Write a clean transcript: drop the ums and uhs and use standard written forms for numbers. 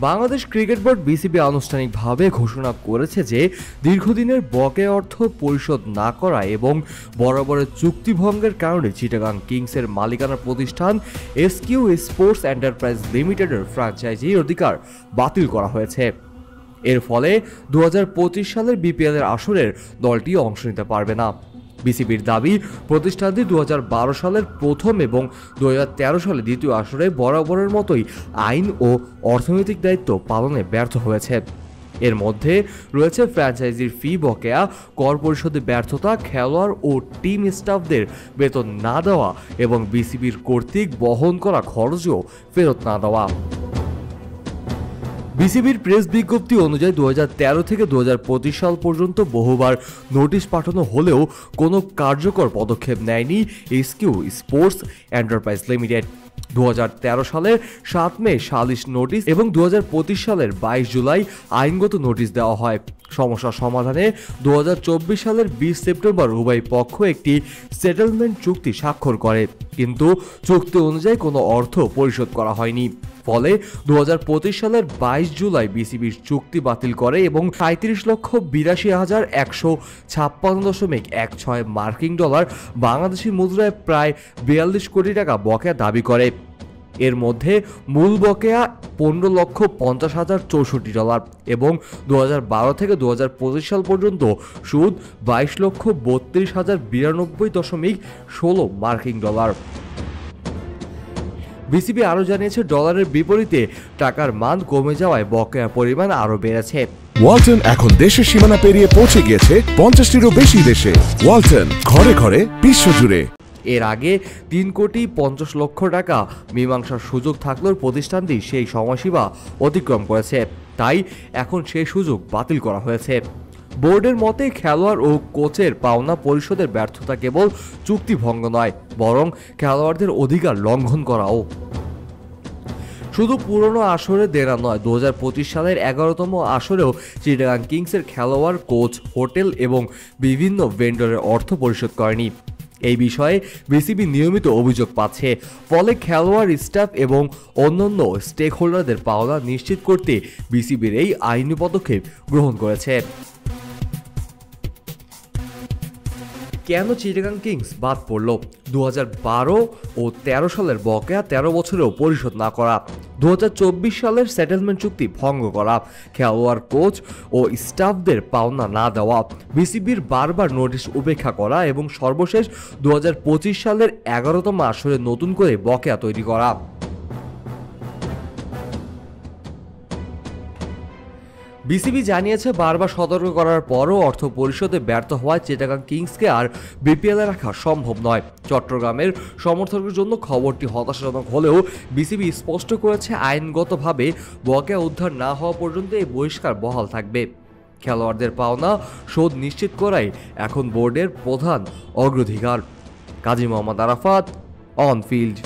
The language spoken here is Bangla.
বাংলাদেশ ক্রিকেট বোর্ড বিসিবি আনুষ্ঠানিকভাবে ঘোষণা করেছে যে দীর্ঘদিনের বকেয়া অর্থ পরিশোধ না করা এবং বরাবরের চুক্তি ভঙ্গের কারণে চিটাগাং কিংসের মালিকানা প্রতিষ্ঠান এসকিউ স্পোর্টস এন্টারপ্রাইজ লিমিটেডের ফ্র্যাঞ্চাইজির অধিকার বাতিল করা হয়েছে। এর ফলে 2025 সালের বিপিএলের আসরের দলটি অংশ নিতে পারবে না। বিসিবির দাবি, প্রতিষ্ঠানটি 2012 সালের প্রথম এবং 2013 সালে দ্বিতীয় আসরে বরাবরের মতোই আইন ও অর্থনৈতিক দায়িত্ব পালনে ব্যর্থ হয়েছে। এর মধ্যে রয়েছে ফ্র্যাঞ্চাইজির ফি বকেয়া, কর পরিশোধে ব্যর্থতা, খেলোয়াড় ও টিম স্টাফদের বেতন না দেওয়া এবং বিসিবির কর্তৃক বহন করা খরচও ফেরত না দেওয়া। বিসিবির প্রেস বিজ্ঞপ্তি অনুযায়ী 2013 থেকে 2025 সাল পর্যন্ত বহুবার নোটিশ পাঠানো হলেও কোনো কার্যকর পদক্ষেপ নেয়নি এসকিউ স্পোর্টস এন্টারপ্রাইজ লিমিটেড। 2013 সালের 7 মে সালিশ নোটিশ এবং 2025 সালের 22 জুলাই আইনগত নোটিশ দেওয়া হয়। সমস্যা সমাধানে 2024 সালের 20 সেপ্টেম্বর উভয় পক্ষ একটি সেটেলমেন্ট চুক্তি স্বাক্ষর করে, কিন্তু চুক্তি অনুযায়ী কোনো অর্থ পরিশোধ করা হয়নি। ফলে 2025 সালের 22 জুলাই বিসিবির চুক্তি বাতিল করে এবং 37,82,156.16 মার্কিন ডলার বাংলাদেশি মুদ্রায় প্রায় 42 কোটি টাকা বকেয়া দাবি করে। এর মধ্যে মূল বকেয়া 15,50,64 ডলার এবং 2012 থেকে 2025 সাল পর্যন্ত সুদ 22,32,092.16 মার্কিন ডলার। বিসিবি আরও জানিয়েছে, ডলারের বিপরীতে টাকার মান কমে যাওয়ায় বকেয়ার পরিমাণ আরও বেড়েছে। ওয়ালটন এখন দেশের সীমানা পেরিয়ে পৌঁছে গিয়েছে 50টিরও বেশি দেশে। ওয়ালটন, ঘরে ঘরে বিশ্বজুড়ে। এর আগে 3,50,00,000 টাকা মীমাংসার সুযোগ থাকলেও প্রতিষ্ঠানটি সেই সময়সীমা অতিক্রম করেছে, তাই এখন সেই সুযোগ বাতিল করা হয়েছে। বোর্ডের মতে, খেলোয়াড় ও কোচের পাওনা পরিশোধের ব্যর্থতা কেবল চুক্তি ভঙ্গ নয়, বরং খেলোয়াড়দের অধিকার লঙ্ঘন করাও। শুধু পুরনো আসরে দেনা নয়, 2025 সালের 11তম আসরেও চিটাগাং কিংসের খেলোয়াড়, কোচ, হোটেল এবং বিভিন্ন ভেন্ডরের অর্থ পরিশোধ করেনি। এই বিষয়ে বিসিবি নিয়মিত অভিযোগ পাচ্ছে, ফলে খেলোয়াড়, স্টাফ এবং অন্যান্য স্টেক হোল্ডারদের পাওনা নিশ্চিত করতে বিসিবির এই আইনি পদক্ষেপ গ্রহণ করেছে। কেন চিটাগাং কিংস বাদ পড়ল? 2012 ও 13 সালের বকেয়া 13 বছরেও পরিশোধ না করা, 2024 সালের সেটেলমেন্ট চুক্তি ভঙ্গ করা, খেলোয়াড়, কোচ ও স্টাফদের পাওনা না দেওয়া, বিসিবির বারবার নোটিশ উপেক্ষা করা এবং সর্বশেষ 2025 সালের 11তম আসরে নতুন করে বকেয়া তৈরি করা। বিসিবি জানিয়েছে, বারবার সতর্ক করার পরও অর্থ পরিশোধে ব্যর্থ হওয়ায় চিটাগাং কিংসকে আর বিপিএলে রাখা সম্ভব নয়। চট্টগ্রামের সমর্থকদের জন্য খবরটি হতাশাজনক হলেও বিসিবি স্পষ্ট করেছে, আইনগতভাবে বকেয়া উদ্ধার না হওয়া পর্যন্ত এই বহিষ্কার বহাল থাকবে। খেলোয়াড়দের পাওনা শোধ নিশ্চিত করাই এখন বোর্ডের প্রধান অগ্রাধিকার। Kazi Mohammad Arafat, on field.